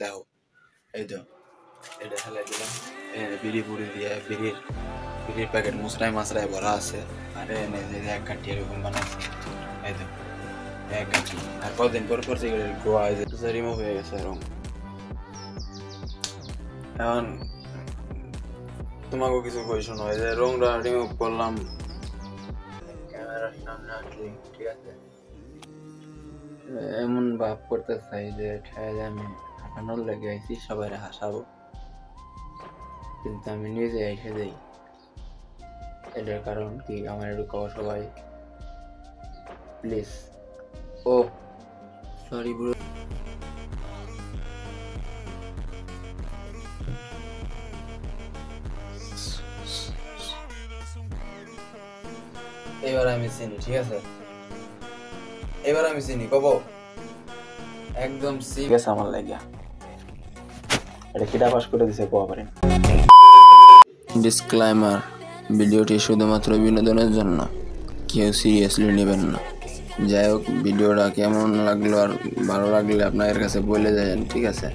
দেখো এই তো এটা ফেলাই দিলাম বিড়ি পুড়ি দিয়ে বিড়ির প্যাকেট মুসরাই মাসরাই ভরা আছে আর এনে এক কাঠি এরকম বানাচ্ছে এই তো এক কাঠি আর কদিন পর পর সিগারেট গোয়া রিমুভ হয়ে গেছে এরকম এখন তোমাকেও কিছু কই শোনো এই যে রংটা রিমুভ করলাম ক্যামেরার সামনে আসলে ঠিক আছে এমন ভাব করতে চাই যে ঠেলে আমি হাঁটানোর লেগে আইছি সবাই হাসাবো কিন্তু আমি নিজে এসে যাই এটার কারণ কি আমার একটু কও সবাই প্লিজ ও সরি ব্রো এবার আমি চিনি ঠিক আছে এবার আমি চিনি কব একদম ঠিক আছে আমার লাগিয়া এটা কিটা পাস করে দিছে কোয়া পারেন ডিসক্লেমার ভিডিওটি শুধুমাত্র বিনোদনের জন্য কেউ সিরিয়াসলি নেবেন না যাই হোক ভিডিওটা কেমন লাগলো আর ভালো লাগলে আপনাদের কাছে বলে যাবেন ঠিক আছে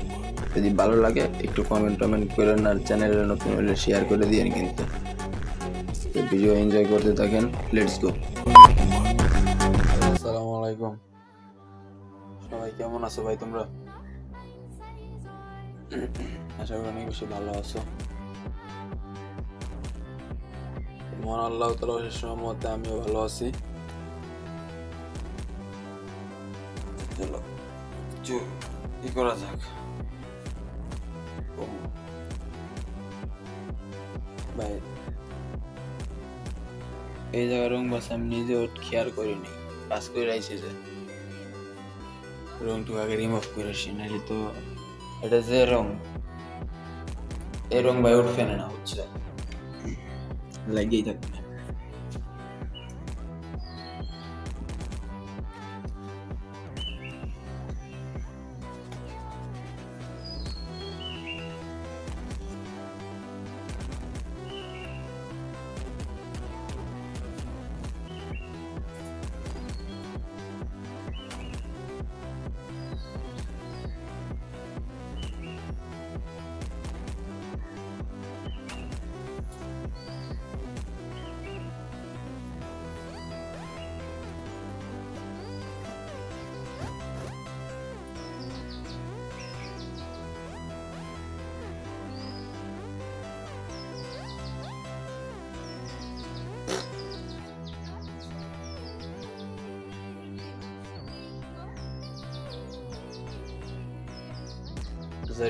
যদি ভালো লাগে একটু কমেন্ট করেন আর চ্যানেলে নতুন হলে শেয়ার করে দিয়েন কিন্তু ভিডিও এনজয় করতে থাকেন লেটস গো আসসালামু আলাইকুম সবাই কেমন আছো ভাই তোমরা আশা করি অনেক বেশি ভালো আছো মহান আল্লাহ তাআলার রহমতে আমিও ভালো আছি চলো কি করা যাক ভাই এই জায়গায় রং বাস আমি নিজেও খেয়াল করিনি পাস করে আইছি যে রংটুকু আগে রিমুভ করেছি নাহলে তো এটা যে রং এই রং ভাই উঠবে না হচ্ছে লাগিয়েই থাকবে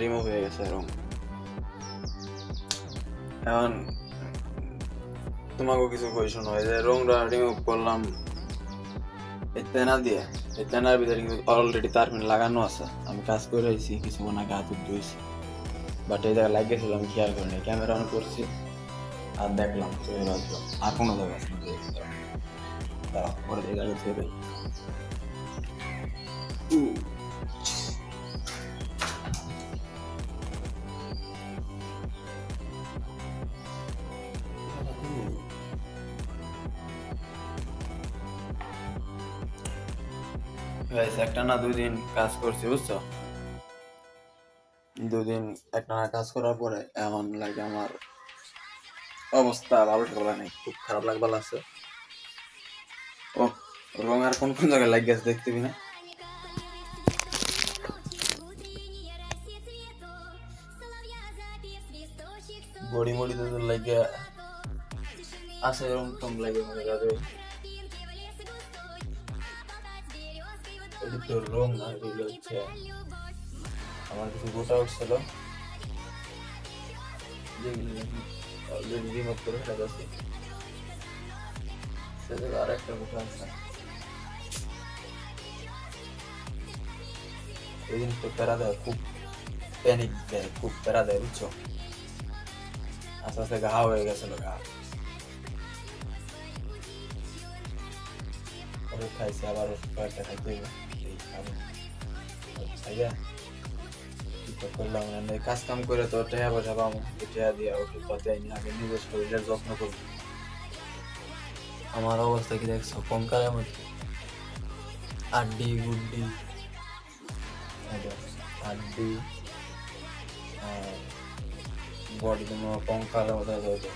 রিমুভ হয়ে গেছে রং এখন তোমাকেও কিছু কই শোনো এই যে রংটা রিমুভ করলাম এই তেনা দিয়ে এই তেনার ভিতরে কিন্তু অলরেডি তার লাগানো আছে আমি কাজ করে আইছি কিছুক্ষণ আগে হাত ধুয়েছি বাট এই জায়গায় লাগিয়েছিল আমি খেয়াল করিনি ক্যামেরা অন করছি আর দেখলাম চলে আসলো আর কোনো জায়গা আছে পরে এই জায়গায় ছেড়ে একটা না 2 দিন কাজ করছি বুঝছো 2 দিন একটা না কাজ করার পরে এমন লাগে আমার অবস্থা ভালো থাকবে না খুব খারাপ লাগবা লাগছে ও রং আর কোন কোন জায়গায় লাগ গেছে দেখতে না বডি মডি তো লাগে আছে রং কম লাগে মনে লাগে তো রং না এগুলো হচ্ছে আমার কিছু গোটা উঠছিল যেগুলো রিমুভ করে ফেলা আছে সেটা আর একটা গোটা আছে এই জিনিসটা প্যারা দেয় খুব প্যানিক দেয় খুব প্যারা দেয় বুঝছো আস্তে আস্তে ঘা হয়ে গেছিল ঘা খাইছে আবার কয়েকটা খাইতে করলাম কাজ কাম করে তো টাকা পয়সা পাবো টাকা দিয়ে ওষুধ পাতি আগে নিজের শরীরের যত্ন করবো আমার অবস্থা কি দেখছো কঙ্কালের মধ্যে আড্ডি গুড্ডি আড্ডি बॉडी तो मैं पंखा ला होता है तो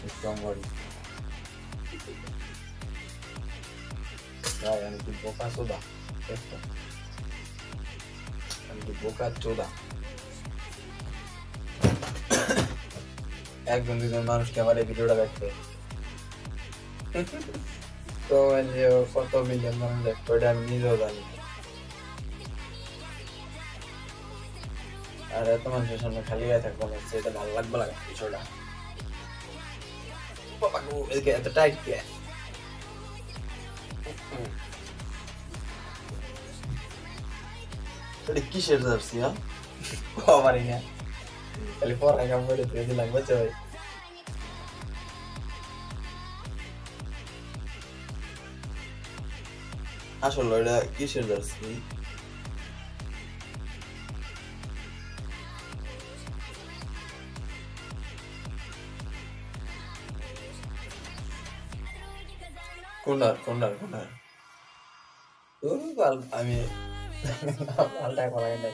स्ट्रॉन्ग बॉडी यानी कि बोका सोदा यानी कि बोका चोदा एक बंदी तो मानुष के हमारे वीडियो देखते तो ये फोटो मिलियन मानुष देखते हैं हम नहीं होता नहीं अरे तो मानुष सामने खाली गया था कौन से तो भाग लग बला का छोड़ा पापा को इसके तो टाइट किया तो किसर जर्सी हाँ को हमारे यहाँ California kamu udah tuh bilang baca coy. Asal ada kisah dari kundar. Tuh kalau kami alda kalau ini.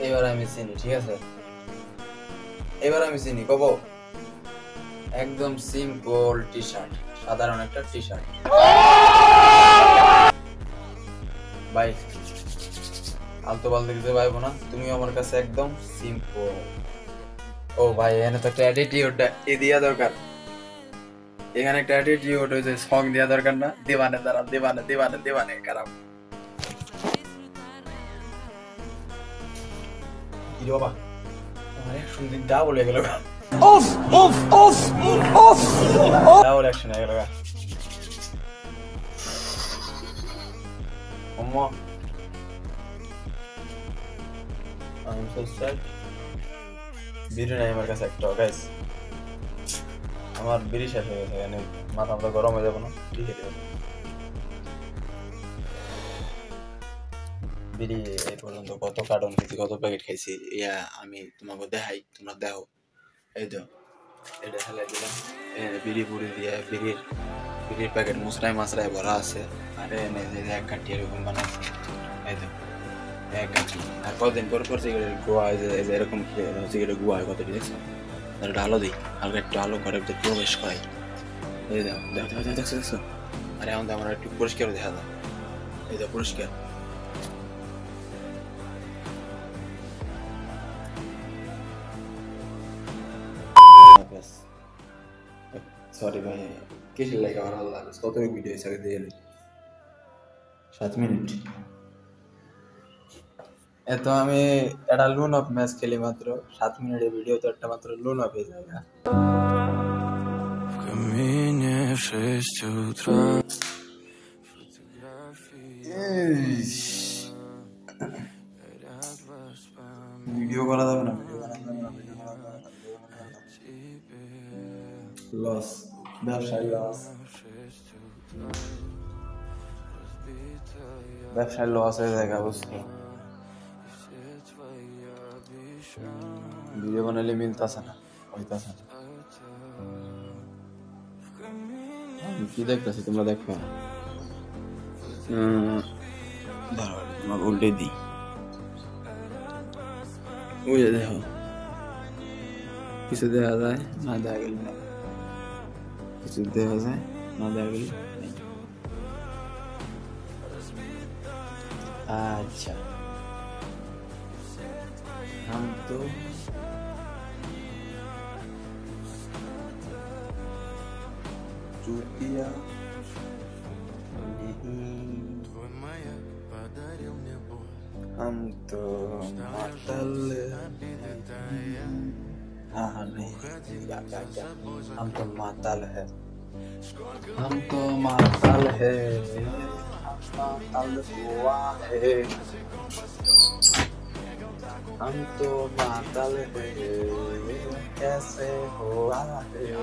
এবার আমি চিনি ঠিক আছে এবার আমি চিনি কব একদম সিম্পল টি-শার্ট সাধারণ একটা টি-শার্ট ভাই আলতো বলতে কিছু ভাইবো না তুমি আমার কাছে একদম সিম্পল ও ভাই এখানে তো একটা অ্যাটিটিউডটা দিয়া দরকার এখানে একটা অ্যাটিটিউড হইছে সং দিয়া দরকার না দিবানে দ্বারা দিবানে খারাপ বাবা আমার অ্যাকশন দিন ডাবল হয়ে গেল অফ ডাবল অ্যাকশন হয়ে গেল আম্মা I'm so sad বিড়ি নাই আমার কাছে একটা গাইস আমার বিড়ি শেষ হয়ে গেছে মানে মাথা গরম হয়ে যাবে না ঠিক আছে বিড়ি এই পর্যন্ত কত কার্টন খেয়েছি কত প্যাকেট খাইছি ইয়া আমি তোমাকে দেখাই তোমরা দেখো এই তো এটা ফেলে দিলাম বিড়ি পুড়ি দিয়ে বিড়ির প্যাকেট মশলায় ভরা আছে আর এনে এক কাঠি এরকম বানাইছি এই তো এক কাঠি আর কতদিন পর সিগারেট গোয়া এরকম সিগারেট গোয়া হয় কতটি দেখছো এটা আলো দিই হালকা একটু আলো করে প্রবেশ করাই এই দেখো আরে এখন তো আমার একটু পরিষ্কার দেখা দাও এই তো পরিষ্কার সরি ভাই কিসের লাগে আমার ভালো লাগে কত ভিডিও হিসাবে দিয়ে 7 মিনিট এত আমি একটা লুন অফ ম্যাচ খেলি মাত্র 7 মিনিটের ভিডিও তো একটা মাত্র লুন অফ হয়ে যায় ভিডিও করা যাবে না লস ব্যবসায় লস হয়ে যায় বুঝছো ভিডিও বানালে মিলতেছে না হইতেছে না কি দেখতেছি তোমরা দেখো উল্টে দিই ওই দেখো কিছু দেখা যায় না দেখা গেল না কিছু দেখা যায় না দেখা গেল अच्छा हम तो चूतिया हम तो मातल हाँ नहीं हम तो मातल है हम तो मातल है हुआ है हम तो मातल है कैसे हुआ है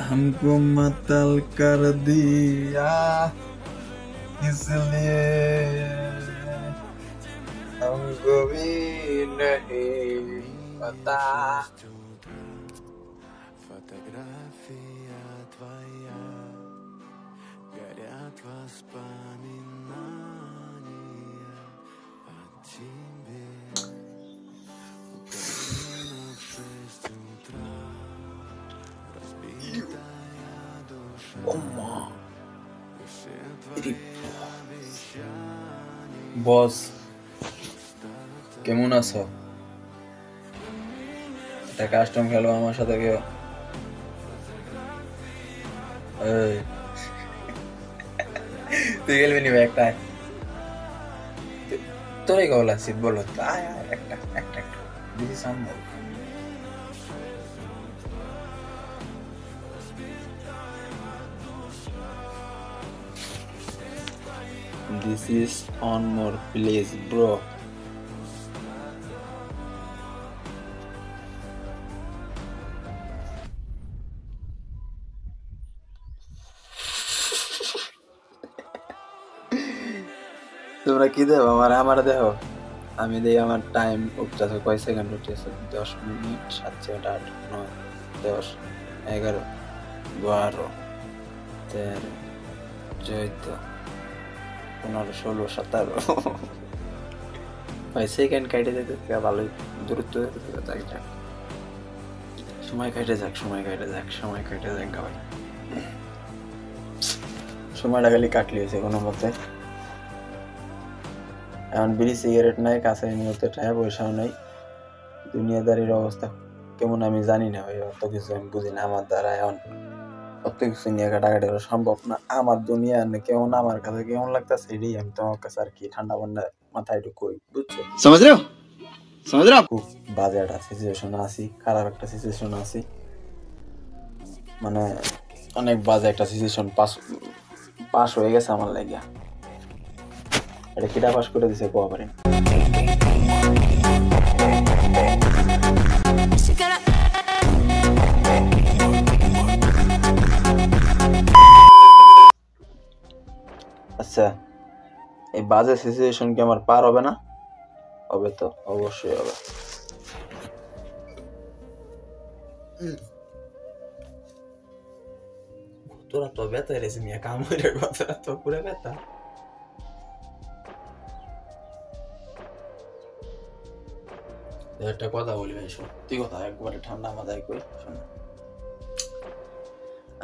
हमको मतल कर दिया इसलिए हमको भी नहीं पता Фотография твоя, горят воспоминания о тебе. Украина в 6 утра, разбитая душа, и все твои обещания. বস কেমন আছো? একটা কাস্টম খেলো আমার সাথে কেউ? তুই খেলবি নিবে একটা? তোরই গলা সিট বলো তো, একটা একটা একটা দিদি সামনে। This is on more please bro. তোমরা কি দেবো আমার দেখো, আমি দিই আমার টাইম উঠতেছে কয় সেকেন্ড উঠতেছে, 10 মিনিট 7 সেকেন্ড 8 9 10 11 12 13 14 15 16 17 5 সেকেন্ড কেটে যেতে ভালোই দ্রুত সময় কেটে যাক ভাই, সময়টা খালি কাটলি হয়েছে কোনো মতে। এখন বিড়ি সিগারেট নাই, কাছে এই মুহূর্তে টাকা পয়সাও নাই, দুনিয়াদারির অবস্থা কেমন আমি জানি না ভাই, অত কিছু আমি বুঝি না। আমার দ্বারা এখন অত কিছু নিয়ে কাটাকাটি করা সম্ভব না। আমার দুনিয়া কেমন, আমার কাছে কেমন লাগতেছে এটাই আমি তোমার কাছে আর কি ঠান্ডা পান্ডা মাথায় একটু কই, বুঝছো? খুব বাজে একটা সিচুয়েশন আছি, খারাপ একটা সিচুয়েশন আছি, মানে অনেক বাজে একটা সিচুয়েশন পাস হয়ে গেছে আমার লাগিয়া। এটা কিটা পাস করে দিছে কোয়া পারেন। আচ্ছা, এই বাজে সিচুয়েশন কি আমার পার হবে না? হবে তো, অবশ্যই হবে। তোরা তো ব্যথা রেছে মিয়া, কাম হয়ে কথা তো পুরো ব্যথা। একটা কথা বলি ভাই, সত্যি কথা একবারে ঠান্ডা মাথায় কই শোনো।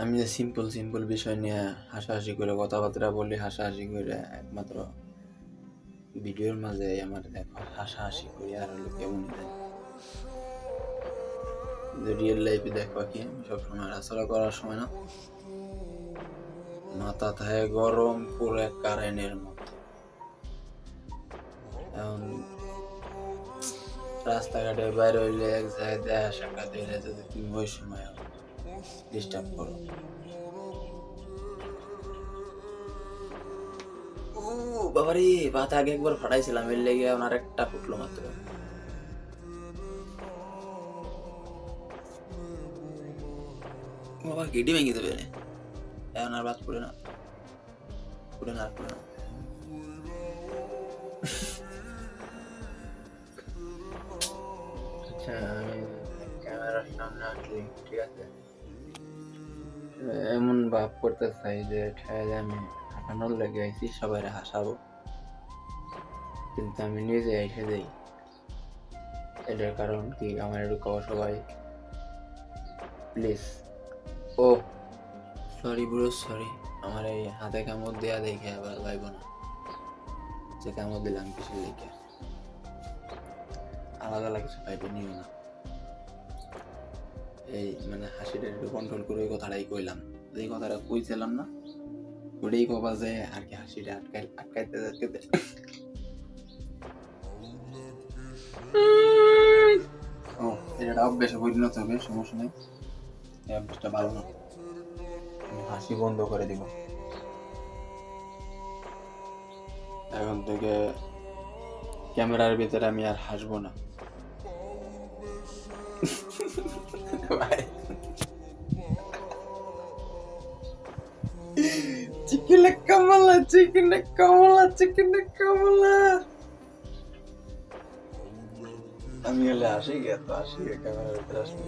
আমি যে সিম্পল বিষয় নিয়ে হাসাহাসি করে কথাবার্তা বলি, হাসাহাসি করে একমাত্র ভিডিওর মাঝে আমার দেখো হাসাহাসি করি, আর হলো কেমন রিয়েল লাইফে দেখবা কি আমি সবসময় হাসারা করার সময় না মাথা থাকে গরম পুরো কারেন্টের মতো। এখন রাস্তাঘাটে বাইরে হইলে এক জায়গায় দেখা সাক্ষাৎ হইলে যদি তুমি ওই সময় ডিস্টার্ব করো, বাবারে বাতা আগে একবার ফাটাইছিলাম, এর লেগে আমার একটা ফুটলো মাত্র। বাবা গেটি ভেঙে দেবে এখন আর বাদ পড়ে না। আচ্ছা আমি ক্যামেরার সামনে আসলে ঠিক আছে, এমন ভাব করতে চাই যে ঠেলে আমি হাঁটানোর লেগে আইছি, সবাই হাসাবো, কিন্তু আমি নিজে এসে যাই। এটার কারণ কি আমার একটু কও সবাই please. Oh sorry bro sorry, আমার এই হাতে কামড় দেয়া দেখে আবার ভাইব না যে কামড় দিলাম কিছু দেখে, আলাদা কিছু ভাইবে নিও না। এই মানে হাসিটা একটু কন্ট্রোল করে ওই কথাটাই কইলাম, এই কথাটা কইছিলাম না ওটাই কবা যায় আর কি, হাসিটা আটকাইতে যাইতে ও এটা অভ্যাসে পরিণত হবে, সমস্যা নেই, এই অভ্যাসটা ভালো না, হাসি বন্ধ করে দিব। এখন থেকে ক্যামেরার ভিতরে আমি আর হাসবো না। ভাই চিকেন কামলা চিকেন কামলা চিকেন কামলা আমি হলে আসি গে তো আসি গে ক্যামেরার ভিতরে আসবো।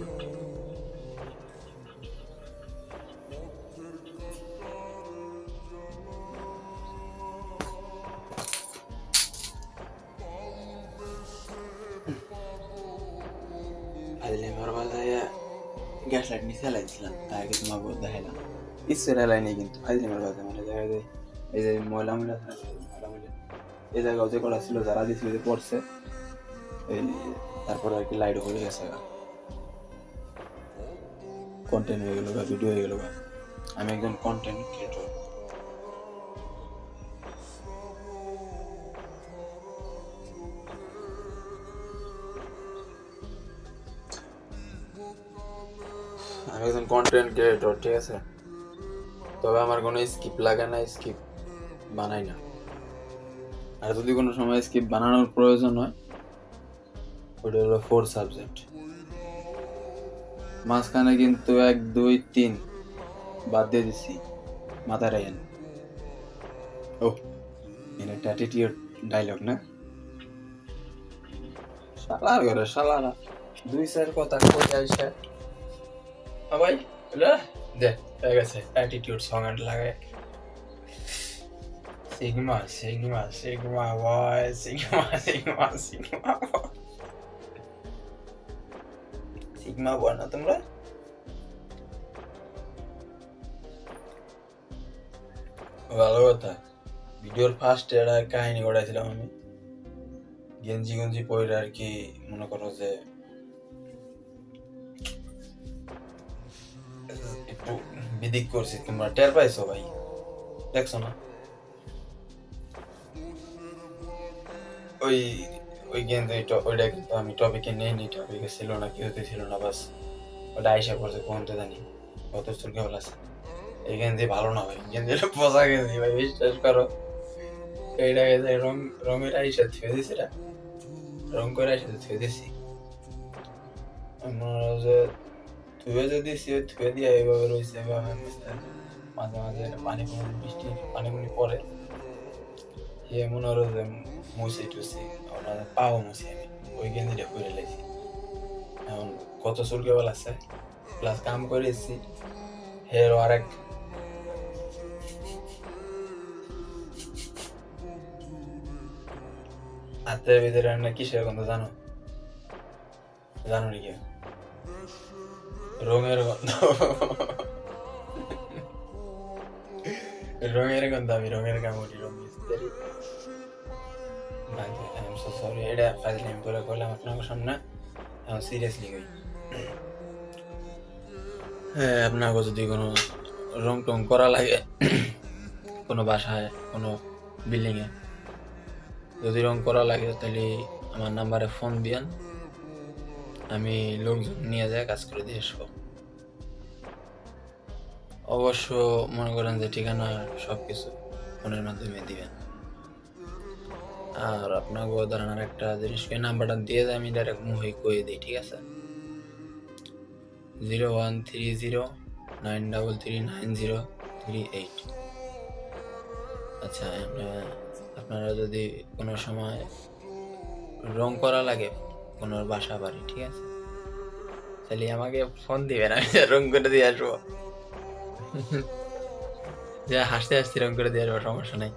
ফাইলে আমার বাজায় গ্যাস লাইট নিচে লাইছিলাম তাকে তোমাকে দেখাইলাম ইচ্ছের লাইনে কিন্তু ফাইলে আমার বাজায় মানে জায়গায় এই যে ময়লা ময়লা এই জায়গায় যে করা ছিল যারা দিছিল যে পড়ছে এই তারপরে আর কি লাইট হয়ে গেছে কন্টেন্ট হয়ে গেল বা ভিডিও হয়ে গেল। আমি একজন কন্টেন্ট ক্রিয়েটর। আমি একজন কন্টেন্ট ক্রিয়েটর, ঠিক আছে? তবে আমার কোনো স্কিপ লাগে না, স্কিপ বানাই না। আর যদি কোনো সময় স্কিপ বানানোর প্রয়োজন হয় ওটা হলো 4 সাবজেক্ট। মাঝখানে কিন্তু 1 2 3 বাদ দিয়ে দিছি, মাথায় রাখেন। ও এটা একটা অ্যাটিটিউড ডায়লগ না? শালার ঘরে শালারা 2-4 কথা কই আইসা ভাই দে হয়ে গেছে অ্যাটিটিউড সং লাগায় সিগমা সিগমা সিগমা বয় সিগমা সিগমা সিগমা সিগমা বয় না তোমরা? ভালো কথা। ভিডিওর ফার্স্ট একটা কাহিনী ঘটাইছিলাম আমি, গেঞ্জি গঞ্জি পরে আর কি, মনে করো যে একটু বিদিক করছি, তোমরা টের পাইছো ভাই, দেখছো না? ওই ওই গেঞ্জি ওইটা কিন্তু আমি টপিকে নেইনি, টপিকে ছিল না, কিছুতে ছিল না, বাস ওটা আইসা করছে কোনটা জানি কত চুল কেবল আছে। এই গেঞ্জি ভালো না ভাই, গেঞ্জিটা পচা গেঞ্জি ভাই, বিশ্বাস করো। এইটা গেছে রঙের আইসা থুয়ে দিছি, রং করে আইসা থুয়ে দিছি, মনে হয় যে ধুয়ে যদি ধুয়ে দিয়ে এইভাবে রয়েছে, মাঝে মাঝে পানি বৃষ্টি পানি পরে মনে হলো যে মুছি টুছি পাও মুছি আমি ওই গেঞ্জিটা করে লাইছি। এখন কত চুল কেবল আছে, প্লাস কাম করে এসছি, হের আরেক হাতের ভিতরে কিসের গন্ধ জানো? জানো নাকি? রঙের গন্ধ। রঙের গন্ধ, আমি রঙের কামড়ি, রঙ মিস্ত্রি। সরি, এটা ফাইজলামি করে করলাম আপনার সামনে, সিরিয়াসলি কই। হ্যাঁ, আপনাকে যদি কোনো রং টং করা লাগে কোনো বাসায় কোনো বিল্ডিংয়ে যদি রং করা লাগে তাহলে আমার নাম্বারে ফোন দিয়েন, আমি লোকজন নিয়ে যায় কাজ করে দিয়ে আসবো। অবশ্য মনে করেন যে ঠিকানা সব কিছু ফোনের মাধ্যমে দিবেন। আর আপনাকে ধরেন আর একটা জিনিস নাম্বারটা দিয়ে যায়, আমি ডাইরেক্ট মুহি কয়ে দিই, ঠিক আছে? 013093390338। আচ্ছা, আপনারা যদি কোনো সময় রং করা লাগে কোনো বাসা বাড়ি, ঠিক আছে, তাহলে আমাকে ফোন দিবেন, আমি রং করে দিয়ে আসবো। যে হাসতে হাসতে রং করে দিয়ে আসবো, সমস্যা নাই।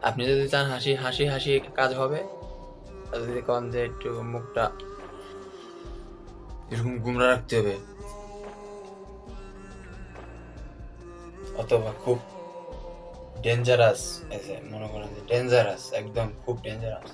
আপনি যদি চান হাসি হাসি হাসি কাজ হবে, আর যদি কন যে একটু মুখটা এরকম গুমরা রাখতে হবে, অথবা খুব ডেঞ্জারাস, মনে করেন যে ডেঞ্জারাস, একদম খুব ডেঞ্জারাস,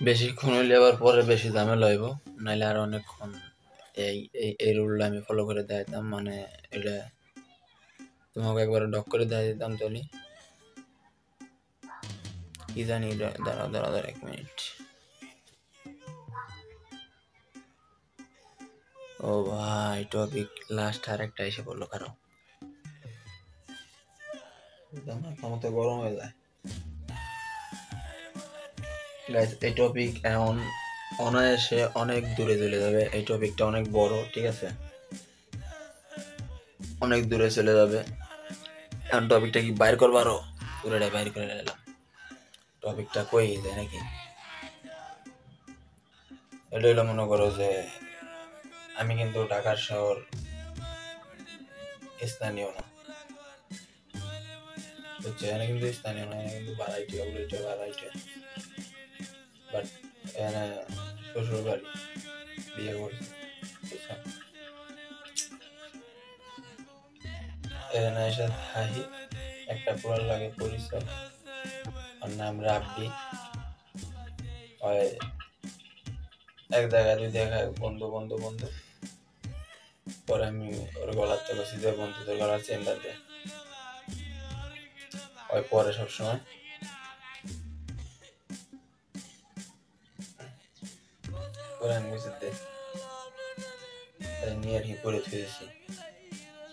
বেশিক্ষণ হইলে আবার পরে বেশি ঝামেলা হইব, নাইলে আর অনেকক্ষণ এই রুলটা আমি ফলো করে দিতাম, মানে এটা তোমাকে একবার ডক করে দিয়ে দিতাম। তলি কি জানি, দাঁড়াও 1 মিনিট। ও ভাই, টপিক লাস্ট আর একটা এসে পড়লো, কারো ক্ষমতা গরম হয়ে যায়। এই টপিক এখন অনায়াসে অনেক দূরে চলে যাবে। এই টপিকটা অনেক বড়, ঠিক আছে, অনেক দূরে চলে যাবে। এখন টপিকটা কি বাইর করবারও, পুরোটাই বাইর করে নিলাম। টপিকটা কই যায় নাকি, এটা হলো মনে করো যে আমি কিন্তু ঢাকার শহর স্থানীয় না, বুঝছো? এখানে কিন্তু স্থানীয় না, এখানে কিন্তু বাড়াইটে, বাট এখানে শ্বশুর বাড়ি, বিয়ে করছে, বুঝছো? এখানে এসে থাকি, একটা পুরান লাগে পরিচয়, ওর নাম রাব্বি। এক জায়গায় 2 জায়গায় বন্ধু, পরে আমি ওর গলার থেকে যে বন্ধুদের গলার চেনটা দেয়, ওই পরে সবসময় পরে আমি বুঝতে দেয়, তাই নিয়ে আর কি পরে থুয়েছি।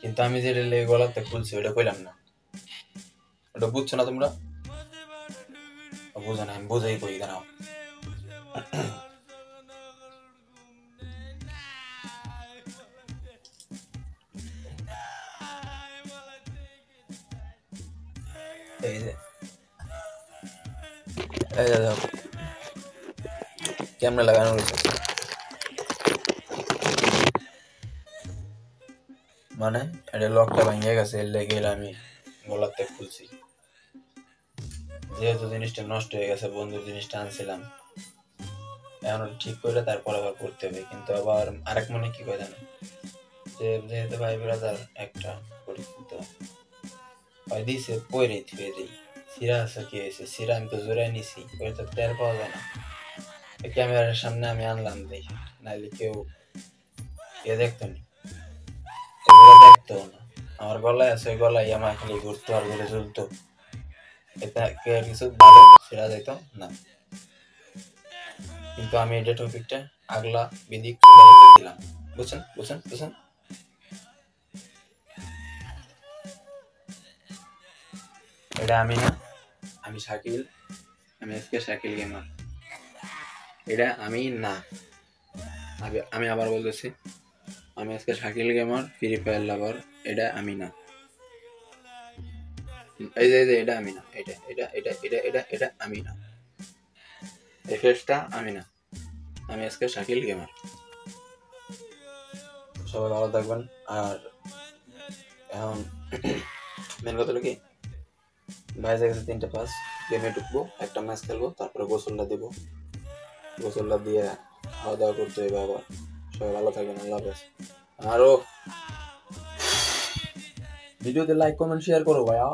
কিন্তু আমি যেটা লেগে গলাতে খুলছি ওটা কইলাম না, ওটা বুঝছো না তোমরা? বুঝো না, আমি বোঝাই কই, দাঁড়াও। এই যে দেখো ক্যামেরা লাগানো রয়েছে, মানে এটা লকটা ভেঙে গেছে, এর লেগে আমি গলাতে খুলছি। যেহেতু জিনিসটা নষ্ট হয়ে গেছে, বন্ধুর জিনিসটা আনছিলাম, এখন ঠিক করে তারপর আবার করতে হবে। কিন্তু আবার আরেক মনে কি করে জানো, যে যেহেতু ভাই ব্রাদার একটা পরিচিত হয় দিছে, পরে থুয়ে দিই, সিরা আছে কি হয়েছে, সিরা আমি তো জোরাই নিছি, ওই তো টের পাওয়া যায় না। ক্যামেরার সামনে আমি আনলাম দেই, নাইলে কেউ দেখতো নি, দেখতো না। আমার গলায় আছে, ওই গলায় আমার খালি ঘুরতো আর ঘুরে চলতো, এটা কে কিছু ভালো সেরা যাইতো না। কিন্তু আমি এটা টপিকটা আগলা বিদিক দিলাম, বুঝছেন? এটা আমি না, আমি শাকিল, আমি আজকে শাকিল গেমার, এটা আমি না। আমি আবার বলতেছি, আমি আজকে শাকিল গেমার, ফ্রি ফায়ার লাভার, এটা আমি না। এই যে এটা আমি না, এটা আমি না, এই ফেসটা আমি না, আমি আজকে শাকিল গেমার। সবাই ভালো থাকবেন। আর এখন মেন কথা হলো কি, বাইরে গেছে 3টা পাস, গেমে ঢুকবো, একটা ম্যাচ খেলবো, তারপরে গোসলটা দেবো, গোসলটা দিয়ে খাওয়া দাওয়া করতে হবে আবার। সবাই ভালো থাকবেন, আল্লাহ হাফেজ। আরো ভিডিওতে লাইক কমেন্ট শেয়ার করো ভাইয়া।